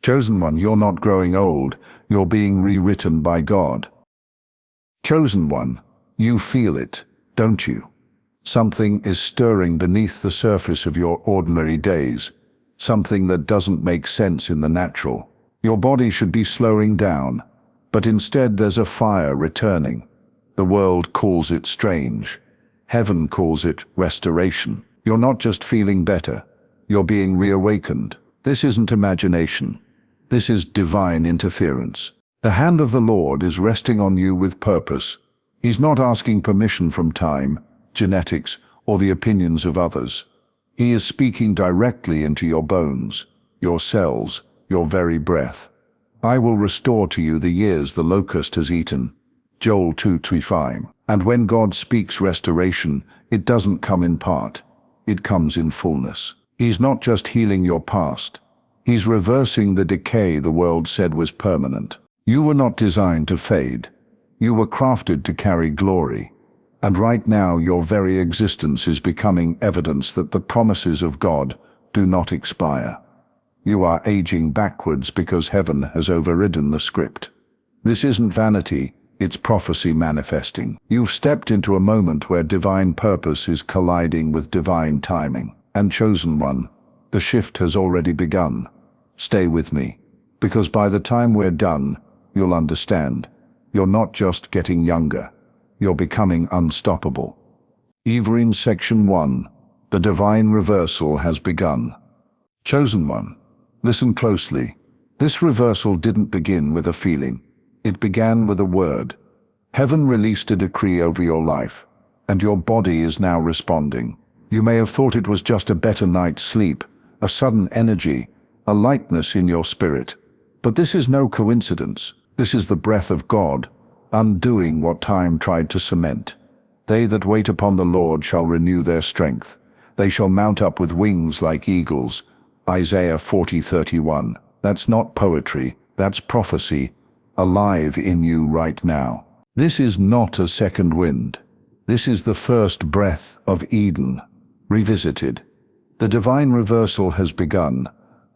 Chosen one, you're not growing old, you're being rewritten by God. Chosen one, you feel it, don't you? Something is stirring beneath the surface of your ordinary days, something that doesn't make sense in the natural. Your body should be slowing down, but instead there's a fire returning. The world calls it strange. Heaven calls it restoration. You're not just feeling better, you're being reawakened. This isn't imagination. This is divine interference. The hand of the Lord is resting on you with purpose. He's not asking permission from time, genetics, or the opinions of others. He is speaking directly into your bones, your cells, your very breath. I will restore to you the years the locust has eaten. Joel 2:5. And when God speaks restoration, it doesn't come in part. It comes in fullness. He's not just healing your past. He's reversing the decay the world said was permanent. You were not designed to fade. You were crafted to carry glory. And right now your very existence is becoming evidence that the promises of God do not expire. You are aging backwards because heaven has overridden the script. This isn't vanity, it's prophecy manifesting. You've stepped into a moment where divine purpose is colliding with divine timing. And chosen one, the shift has already begun. Stay with me, because by the time we're done, you'll understand. You're not just getting younger. You're becoming unstoppable. Rewritten Section 1. The divine reversal has begun. Chosen one, listen closely. This reversal didn't begin with a feeling. It began with a word. Heaven released a decree over your life, and your body is now responding. You may have thought it was just a better night's sleep, a sudden energy, a lightness in your spirit. But this is no coincidence. This is the breath of God, undoing what time tried to cement. They that wait upon the Lord shall renew their strength. They shall mount up with wings like eagles. Isaiah 40:31. That's not poetry, that's prophecy, alive in you right now. This is not a second wind. This is the first breath of Eden, revisited. The divine reversal has begun,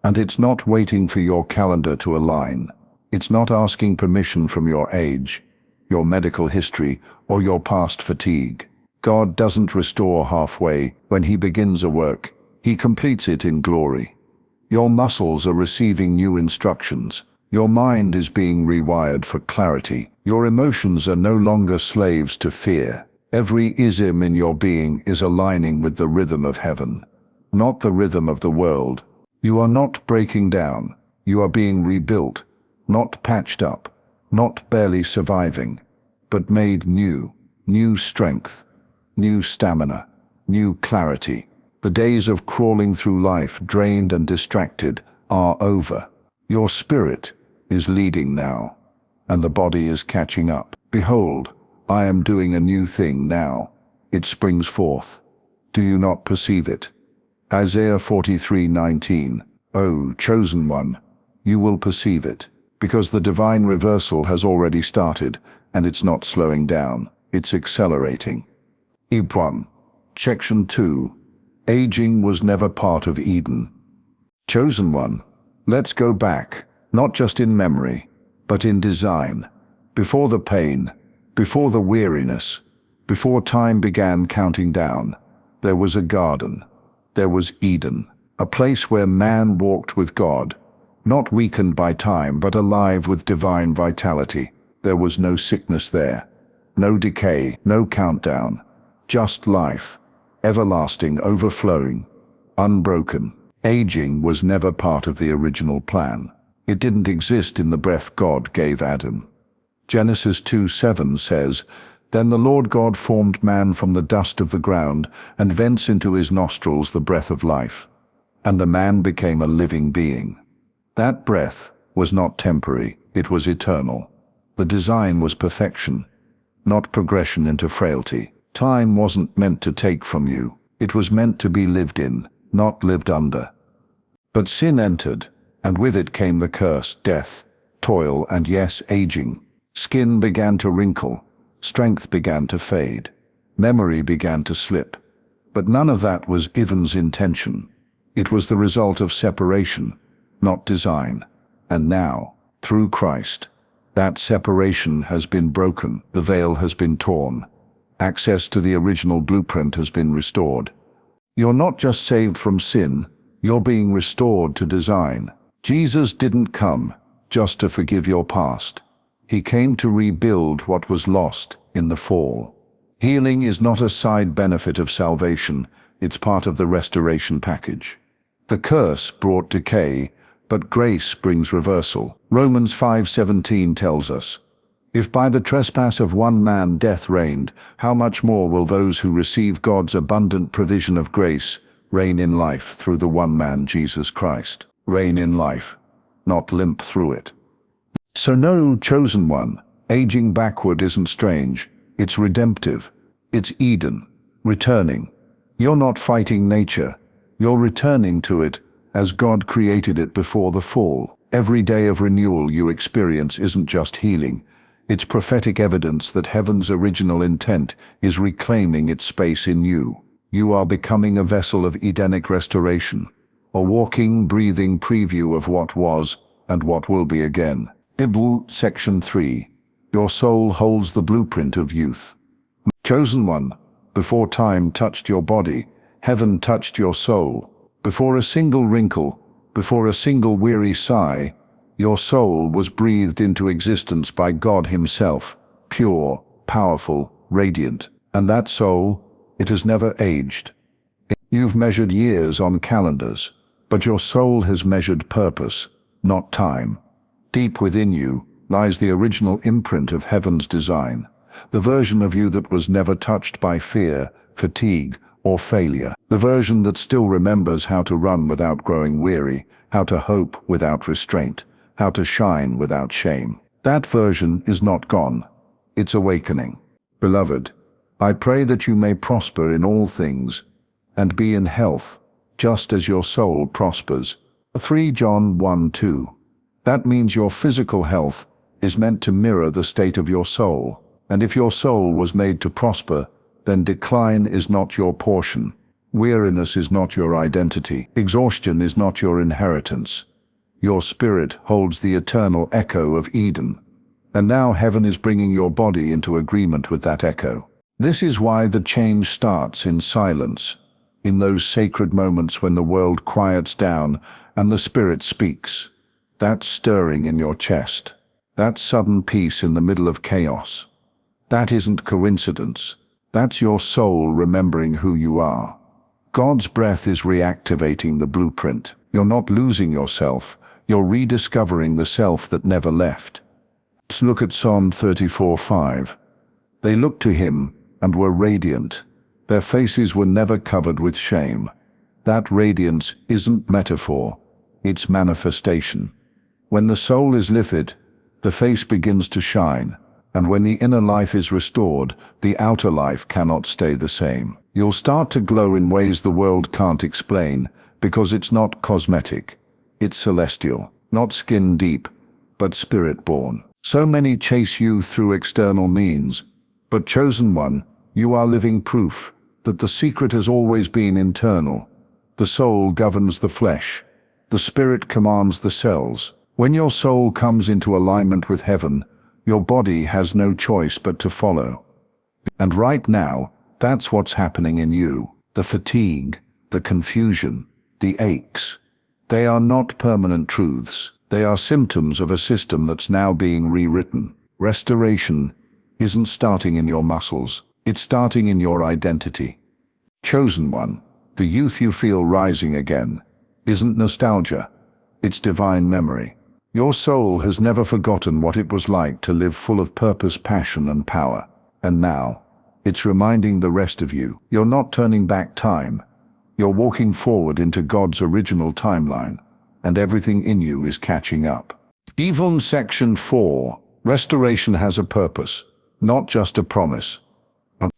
and it's not waiting for your calendar to align. It's not asking permission from your age, your medical history, or your past fatigue. God doesn't restore halfway. When He begins a work, He completes it in glory. Your muscles are receiving new instructions. Your mind is being rewired for clarity. Your emotions are no longer slaves to fear. Every ism in your being is aligning with the rhythm of heaven, not the rhythm of the world. You are not breaking down. You are being rebuilt, not patched up, not barely surviving, but made new. New strength, new stamina, new clarity. The days of crawling through life drained and distracted are over. Your spirit is leading now, and the body is catching up. Behold, I am doing a new thing now. It springs forth. Do you not perceive it? Isaiah 43:19. O chosen one, you will perceive it, because the divine reversal has already started, and it's not slowing down, it's accelerating. Rewritten. Section 2. Aging was never part of Eden. Chosen one, let's go back, not just in memory, but in design. Before the pain, before the weariness, before time began counting down, there was a garden. There was Eden, a place where man walked with God, not weakened by time, but alive with divine vitality. There was no sickness there, no decay, no countdown, just life, everlasting, overflowing, unbroken. Aging was never part of the original plan. It didn't exist in the breath God gave Adam. Genesis 2:7 says, Then the Lord God formed man from the dust of the ground, and vents into his nostrils the breath of life. And the man became a living being. That breath was not temporary, it was eternal. The design was perfection, not progression into frailty. Time wasn't meant to take from you. It was meant to be lived in, not lived under. But sin entered, and with it came the curse, death, toil, and yes, aging. Skin began to wrinkle, strength began to fade, memory began to slip. But none of that was Evan's intention. It was the result of separation, not design. And now, through Christ, that separation has been broken, the veil has been torn, access to the original blueprint has been restored. You're not just saved from sin, you're being restored to design. Jesus didn't come just to forgive your past. He came to rebuild what was lost in the fall. Healing is not a side benefit of salvation, it's part of the restoration package. The curse brought decay, but grace brings reversal. Romans 5:17 tells us, "If by the trespass of one man death reigned, how much more will those who receive God's abundant provision of grace reign in life through the one man, Jesus Christ." Reign in life, not limp through it. So no, chosen one, aging backward isn't strange. It's redemptive. It's Eden, returning. You're not fighting nature. You're returning to it as God created it before the fall. Every day of renewal you experience isn't just healing. It's prophetic evidence that heaven's original intent is reclaiming its space in you. You are becoming a vessel of Edenic restoration, a walking, breathing preview of what was and what will be again. Ibl, Section 3. Your soul holds the blueprint of youth. Chosen one, before time touched your body, heaven touched your soul. Before a single wrinkle, before a single weary sigh, your soul was breathed into existence by God Himself, pure, powerful, radiant. And that soul, it has never aged. You've measured years on calendars, but your soul has measured purpose, not time. Deep within you lies the original imprint of heaven's design, the version of you that was never touched by fear, fatigue, or failure, the version that still remembers how to run without growing weary, how to hope without restraint, how to shine without shame. That version is not gone. It's awakening. Beloved, I pray that you may prosper in all things and be in health, just as your soul prospers. 3 John 1:2. That means your physical health is meant to mirror the state of your soul. And if your soul was made to prosper, then decline is not your portion. Weariness is not your identity. Exhaustion is not your inheritance. Your spirit holds the eternal echo of Eden. And now heaven is bringing your body into agreement with that echo. This is why the change starts in silence, in those sacred moments when the world quiets down and the Spirit speaks. That stirring in your chest, that sudden peace in the middle of chaos. That isn't coincidence. That's your soul remembering who you are. God's breath is reactivating the blueprint. You're not losing yourself. You're rediscovering the self that never left. Let's look at Psalm 34:5. They looked to Him and were radiant. Their faces were never covered with shame. That radiance isn't metaphor, it's manifestation. When the soul is lifted, the face begins to shine, and when the inner life is restored, the outer life cannot stay the same. You'll start to glow in ways the world can't explain, because it's not cosmetic. It's celestial, not skin deep, but spirit-born. So many chase you through external means, but chosen one, you are living proof that the secret has always been internal. The soul governs the flesh. The spirit commands the cells. When your soul comes into alignment with heaven, your body has no choice but to follow. And right now, that's what's happening in you. The fatigue, the confusion, the aches. They are not permanent truths. They are symptoms of a system that's now being rewritten. Restoration isn't starting in your muscles. It's starting in your identity. Chosen one, the youth you feel rising again, isn't nostalgia. It's divine memory. Your soul has never forgotten what it was like to live full of purpose, passion, and power. And now, it's reminding the rest of you, you're not turning back time. You're walking forward into God's original timeline, and everything in you is catching up. Even Section 4, restoration has a purpose, not just a promise.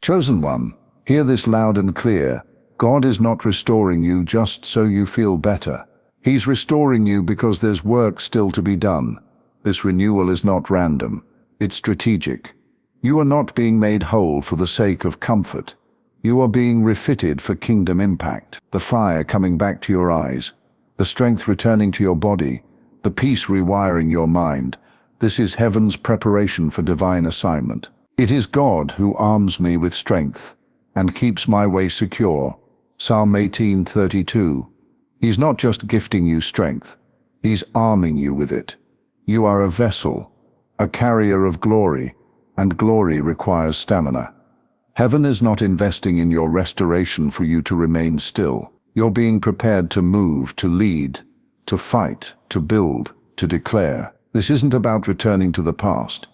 Chosen one, hear this loud and clear. God is not restoring you just so you feel better. He's restoring you because there's work still to be done. This renewal is not random. It's strategic. You are not being made whole for the sake of comfort. You are being refitted for kingdom impact. The fire coming back to your eyes, the strength returning to your body, the peace rewiring your mind. This is heaven's preparation for divine assignment. It is God who arms me with strength and keeps my way secure. Psalm 18:32. He's not just gifting you strength, he's arming you with it. You are a vessel, a carrier of glory, and glory requires stamina. Heaven is not investing in your restoration for you to remain still. You're being prepared to move, to lead, to fight, to build, to declare. This isn't about returning to the past.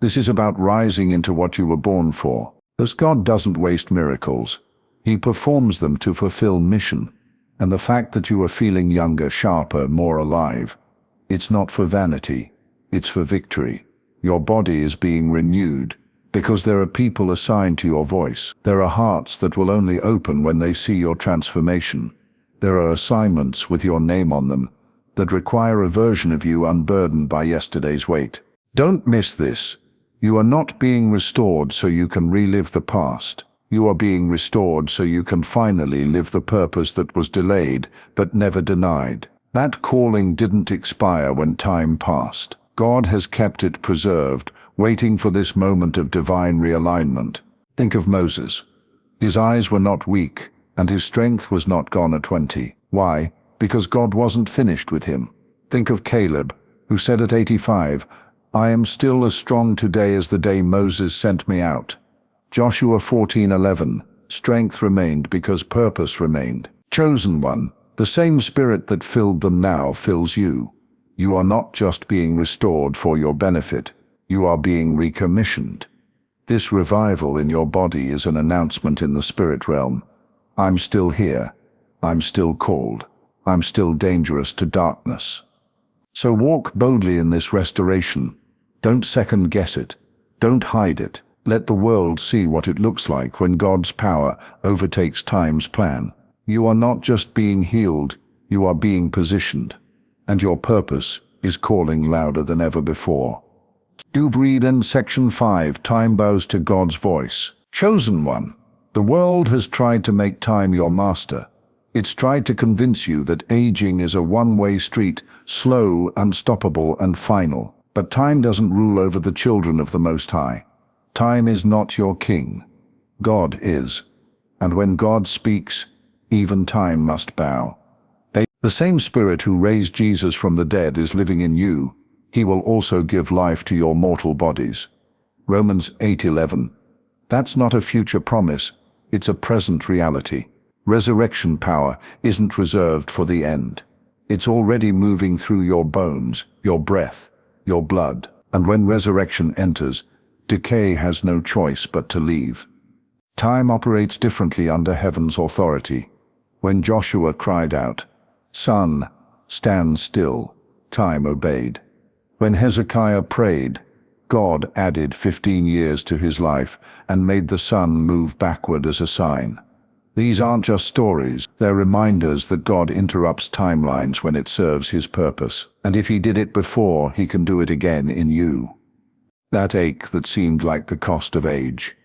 This is about rising into what you were born for. Because God doesn't waste miracles. He performs them to fulfill mission. And the fact that you are feeling younger, sharper, more alive, it's not for vanity, it's for victory. Your body is being renewed because there are people assigned to your voice. There are hearts that will only open when they see your transformation. There are assignments with your name on them that require a version of you unburdened by yesterday's weight. Don't miss this. You are not being restored so you can relive the past. You are being restored so you can finally live the purpose that was delayed but never denied. That calling didn't expire when time passed. God has kept it preserved, waiting for this moment of divine realignment. Think of Moses. His eyes were not weak, and his strength was not gone at 20. Why? Because God wasn't finished with him. Think of Caleb, who said at 85, "I am still as strong today as the day Moses sent me out." Joshua 14:11, strength remained because purpose remained. Chosen one, the same Spirit that filled them now fills you. You are not just being restored for your benefit, you are being recommissioned. This revival in your body is an announcement in the spirit realm. I'm still here. I'm still called. I'm still dangerous to darkness. So walk boldly in this restoration. Don't second guess it. Don't hide it. Let the world see what it looks like when God's power overtakes time's plan. You are not just being healed, you are being positioned. And your purpose is calling louder than ever before. You've read in section 5, time bows to God's voice. Chosen one, the world has tried to make time your master. It's tried to convince you that aging is a one-way street, slow, unstoppable, and final. But time doesn't rule over the children of the Most High. Time is not your king. God is. And when God speaks, even time must bow. The same Spirit who raised Jesus from the dead is living in you. He will also give life to your mortal bodies. Romans 8:11. That's not a future promise, it's a present reality. Resurrection power isn't reserved for the end. It's already moving through your bones, your breath, your blood. And when resurrection enters, decay has no choice but to leave. Time operates differently under heaven's authority. When Joshua cried out, "Sun, stand still," time obeyed. When Hezekiah prayed, God added 15 years to his life and made the sun move backward as a sign. These aren't just stories, they're reminders that God interrupts timelines when it serves his purpose. And if he did it before, he can do it again in you. That ache that seemed like the cost of age,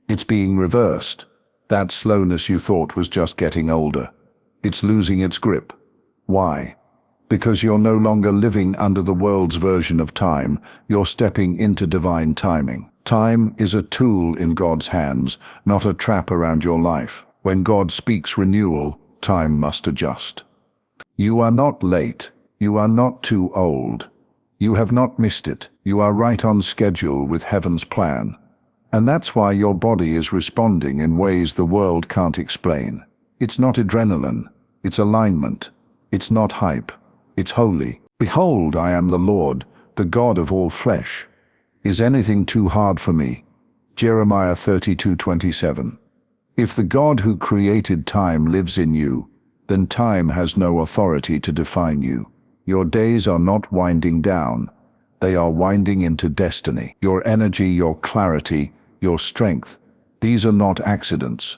it's being reversed. That slowness you thought was just getting older, it's losing its grip. Why? Because you're no longer living under the world's version of time, you're stepping into divine timing. Time is a tool in God's hands, not a trap around your life. When God speaks renewal, time must adjust. You are not late. You are not too old. You have not missed it. You are right on schedule with heaven's plan. And that's why your body is responding in ways the world can't explain. It's not adrenaline. It's alignment. It's not hype. It's holy. Behold, I am the Lord, the God of all flesh. Is anything too hard for me? Jeremiah 32:27. If the God who created time lives in you, then time has no authority to define you. Your days are not winding down. They are winding into destiny. Your energy, your clarity, your strength, these are not accidents.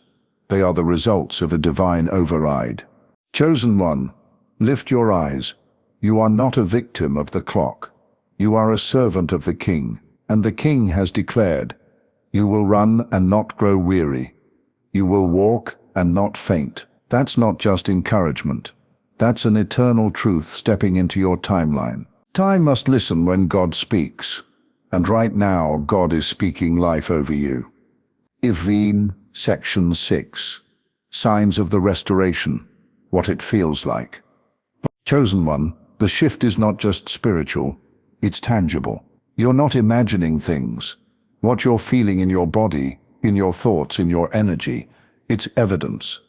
They are the results of a divine override. Chosen one, lift your eyes. You are not a victim of the clock. You are a servant of the King, and the King has declared, you will run and not grow weary. You will walk and not faint. That's not just encouragement. That's an eternal truth stepping into your timeline. Time must listen when God speaks. And right now, God is speaking life over you. Rewritten, Section 6. Signs of the Restoration. What it feels like. Chosen one, the shift is not just spiritual, it's tangible. You're not imagining things. What you're feeling in your body, in your thoughts, in your energy, it's evidence.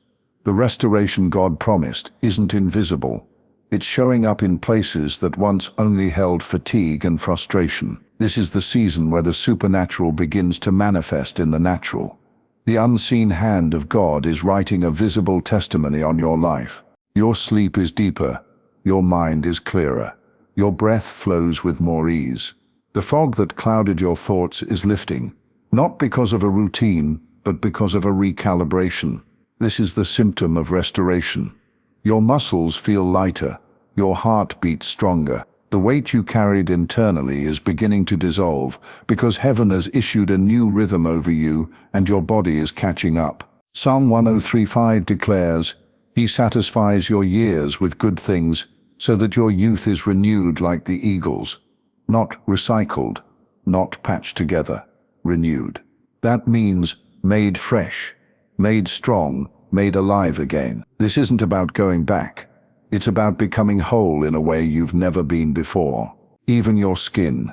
The restoration God promised isn't invisible. It's showing up in places that once only held fatigue and frustration. This is the season where the supernatural begins to manifest in the natural. The unseen hand of God is writing a visible testimony on your life. Your sleep is deeper. Your mind is clearer. Your breath flows with more ease. The fog that clouded your thoughts is lifting, not because of a routine, but because of a recalibration. This is the symptom of restoration. Your muscles feel lighter. Your heart beats stronger. The weight you carried internally is beginning to dissolve because heaven has issued a new rhythm over you and your body is catching up. Psalm 103:5 declares, "He satisfies your years with good things so that your youth is renewed like the eagles." Not recycled, not patched together, renewed. That means made fresh, made strong, made alive again. This isn't about going back. It's about becoming whole in a way you've never been before. Even your skin,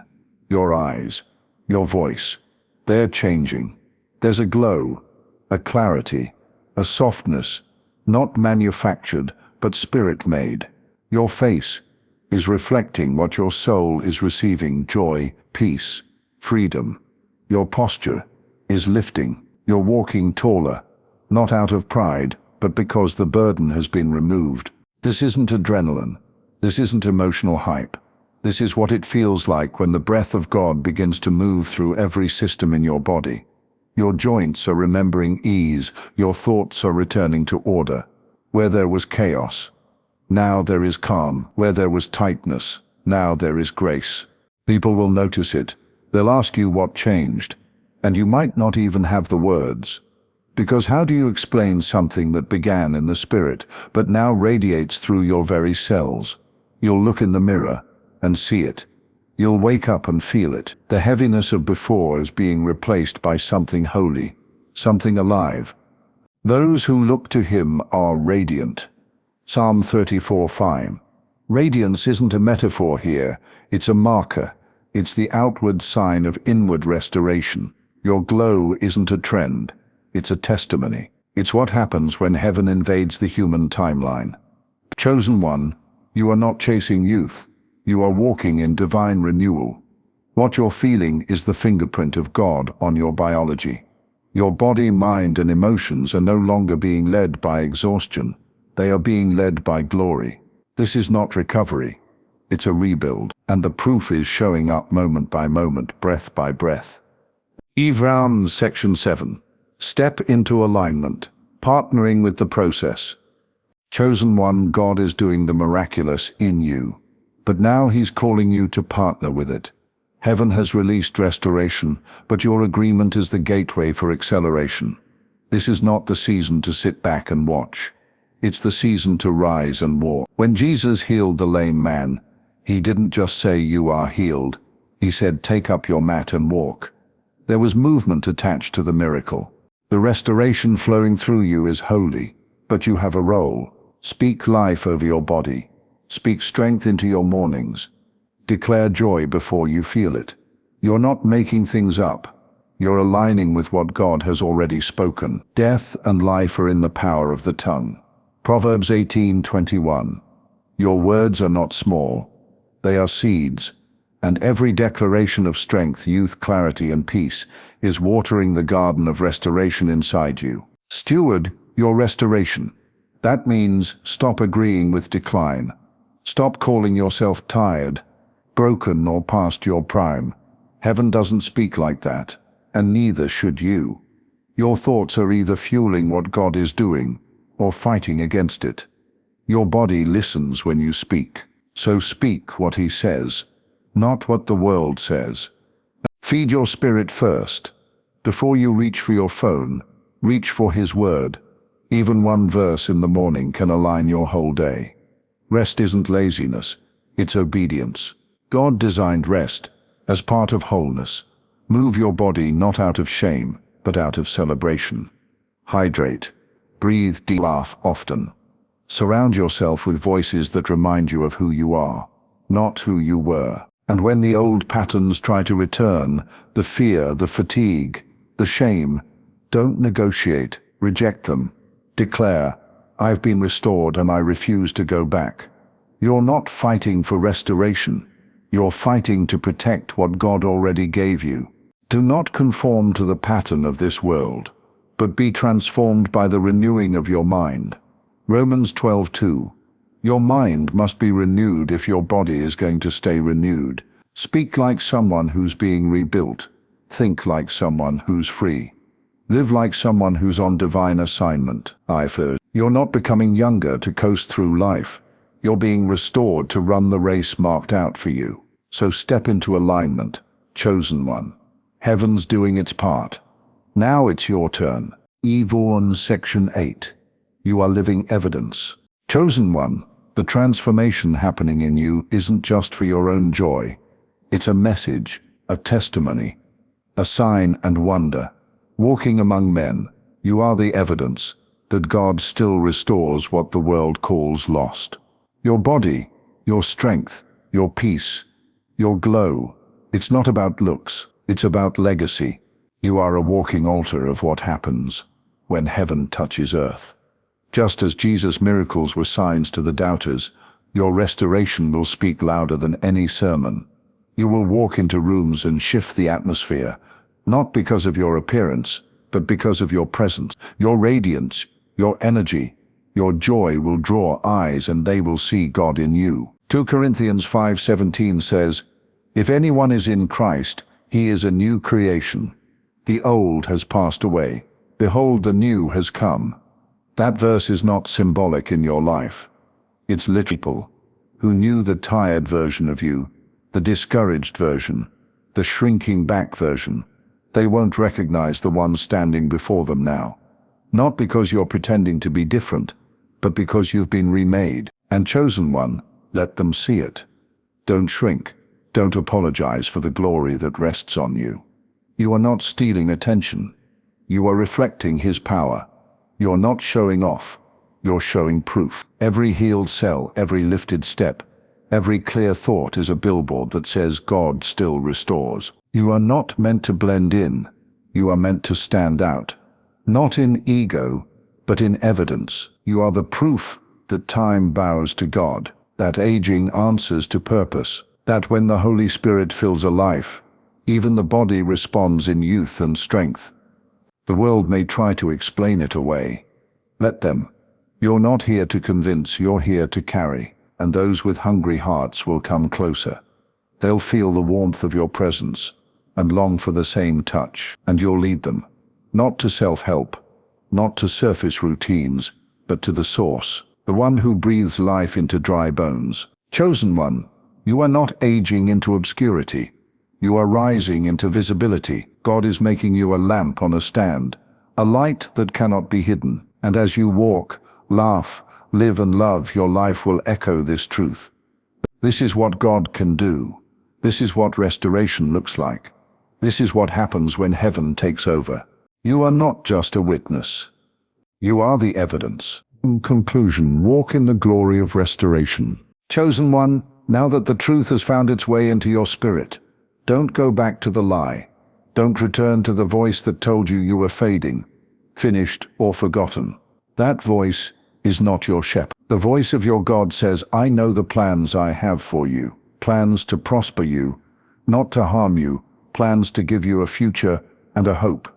your eyes, your voice, they're changing. There's a glow, a clarity, a softness, not manufactured, but spirit-made. Your face is reflecting what your soul is receiving: joy, peace, freedom. Your posture is lifting. You're walking taller, not out of pride, but because the burden has been removed. This isn't adrenaline. This isn't emotional hype. This is what it feels like when the breath of God begins to move through every system in your body. Your joints are remembering ease. Your thoughts are returning to order. Where there was chaos, now there is calm. Where there was tightness, now there is grace. People will notice it. They'll ask you what changed, and you might not even have the words. Because how do you explain something that began in the spirit, but now radiates through your very cells? You'll look in the mirror and see it. You'll wake up and feel it. The heaviness of before is being replaced by something holy, something alive. Those who look to him are radiant. Psalm 34:5. Radiance isn't a metaphor here, it's a marker. It's the outward sign of inward restoration. Your glow isn't a trend, it's a testimony. It's what happens when heaven invades the human timeline. Chosen one, you are not chasing youth, you are walking in divine renewal. What you're feeling is the fingerprint of God on your biology. Your body, mind, and emotions are no longer being led by exhaustion. They are being led by glory. This is not recovery. It's a rebuild, and the proof is showing up moment by moment, breath by breath. Rewritten, Section 7. Step into alignment, partnering with the process. Chosen one, God is doing the miraculous in you, but now he's calling you to partner with it. Heaven has released restoration, but your agreement is the gateway for acceleration. This is not the season to sit back and watch. It's the season to rise and walk. When Jesus healed the lame man, he didn't just say, "You are healed." He said, "Take up your mat and walk." There was movement attached to the miracle. The restoration flowing through you is holy, but you have a role. Speak life over your body. Speak strength into your mornings. Declare joy before you feel it. You're not making things up. You're aligning with what God has already spoken. Death and life are in the power of the tongue. Proverbs 18:21. Your words are not small. They are seeds, and every declaration of strength, youth, clarity, and peace is watering the garden of restoration inside you. Steward your restoration. That means stop agreeing with decline. Stop calling yourself tired, broken, or past your prime. Heaven doesn't speak like that, and neither should you. Your thoughts are either fueling what God is doing or fighting against it. Your body listens when you speak, so speak what he says, not what the world says. Feed your spirit first. Before you reach for your phone, reach for his word. Even one verse in the morning can align your whole day. Rest isn't laziness, it's obedience. God designed rest as part of wholeness. Move your body not out of shame, but out of celebration. Hydrate. Breathe deep. Laugh often. Surround yourself with voices that remind you of who you are, not who you were. And when the old patterns try to return, the fear, the fatigue, the shame, don't negotiate, reject them. Declare, I've been restored and I refuse to go back. You're not fighting for restoration. You're fighting to protect what God already gave you. Do not conform to the pattern of this world, but be transformed by the renewing of your mind. Romans 12:2. Your mind must be renewed if your body is going to stay renewed. Speak like someone who's being rebuilt. Think like someone who's free. Live like someone who's on divine assignment. You're not becoming younger to coast through life. You're being restored to run the race marked out for you. So step into alignment, chosen one. Heaven's doing its part. Now it's your turn. Evorn Section 8. You are living evidence. Chosen one, the transformation happening in you isn't just for your own joy. It's a message, a testimony, a sign and wonder. Walking among men, you are the evidence that God still restores what the world calls lost. Your body, your strength, your peace, your glow, it's not about looks, it's about legacy. You are a walking altar of what happens when heaven touches earth. Just as Jesus' miracles were signs to the doubters, your restoration will speak louder than any sermon. You will walk into rooms and shift the atmosphere, not because of your appearance, but because of your presence. Your radiance, your energy, your joy will draw eyes and they will see God in you. 2 Corinthians 5:17 says, If anyone is in Christ, he is a new creation. The old has passed away. Behold, the new has come. That verse is not symbolic in your life. It's literal. Who knew the tired version of you, the discouraged version, the shrinking back version. They won't recognize the one standing before them now. Not because you're pretending to be different, but because you've been remade. And chosen one, let them see it. Don't shrink. Don't apologize for the glory that rests on you. You are not stealing attention. You are reflecting His power. You're not showing off. You're showing proof. Every healed cell, every lifted step, every clear thought is a billboard that says God still restores. You are not meant to blend in. You are meant to stand out. Not in ego, but in evidence. You are the proof that time bows to God, that aging answers to purpose, that when the Holy Spirit fills a life, even the body responds in youth and strength. The world may try to explain it away. Let them. You're not here to convince, you're here to carry, and those with hungry hearts will come closer. They'll feel the warmth of your presence and long for the same touch, and you'll lead them, not to self-help, not to surface routines, but to the source, the one who breathes life into dry bones. Chosen one, you are not aging into obscurity. You are rising into visibility. God is making you a lamp on a stand, a light that cannot be hidden. And as you walk, laugh, live and love, your life will echo this truth. This is what God can do. This is what restoration looks like. This is what happens when heaven takes over. You are not just a witness. You are the evidence. In conclusion, walk in the glory of restoration. Chosen one, now that the truth has found its way into your spirit, don't go back to the lie. Don't return to the voice that told you you were fading, finished, or forgotten. That voice is not your shepherd. The voice of your God says, I know the plans I have for you, plans to prosper you, not to harm you, plans to give you a future and a hope.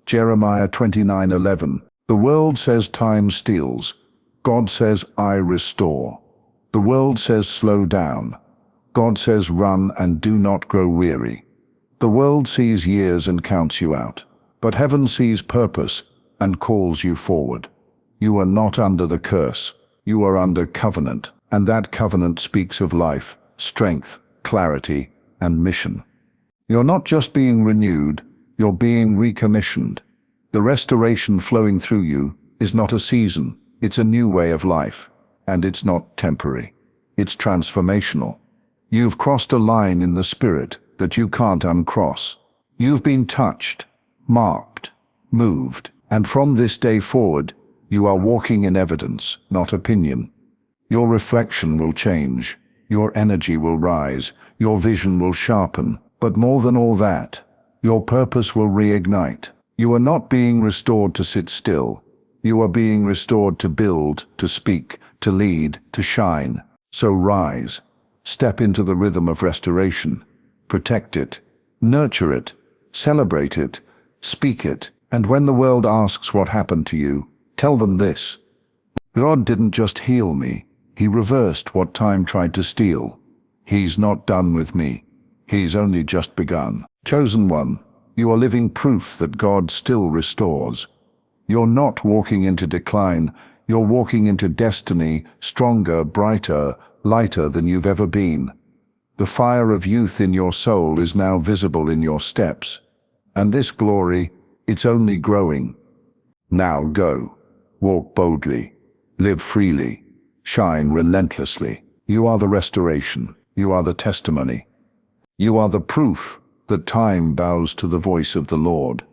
Jeremiah 29:11. The world says time steals. God says, I restore. The world says slow down. God says run and do not grow weary. The world sees years and counts you out, but heaven sees purpose and calls you forward. You are not under the curse. You are under covenant, and that covenant speaks of life, strength, clarity, and mission. You're not just being renewed, you're being recommissioned. The restoration flowing through you is not a season, it's a new way of life, and it's not temporary. It's transformational. You've crossed a line in the spirit that you can't uncross. You've been touched, marked, moved, and from this day forward, you are walking in evidence, not opinion. Your reflection will change, your energy will rise, your vision will sharpen, but more than all that, your purpose will reignite. You are not being restored to sit still. You are being restored to build, to speak, to lead, to shine. So rise, step into the rhythm of restoration, protect it, nurture it, celebrate it, speak it, and when the world asks what happened to you, tell them this: God didn't just heal me, He reversed what time tried to steal. He's not done with me. He's only just begun. Chosen one, you are living proof that God still restores. You're not walking into decline, you're walking into destiny, stronger, brighter, lighter than you've ever been. The fire of youth in your soul is now visible in your steps. And this glory, it's only growing. Now go. Walk boldly. Live freely. Shine relentlessly. You are the restoration. You are the testimony. You are the proof that time bows to the voice of the Lord.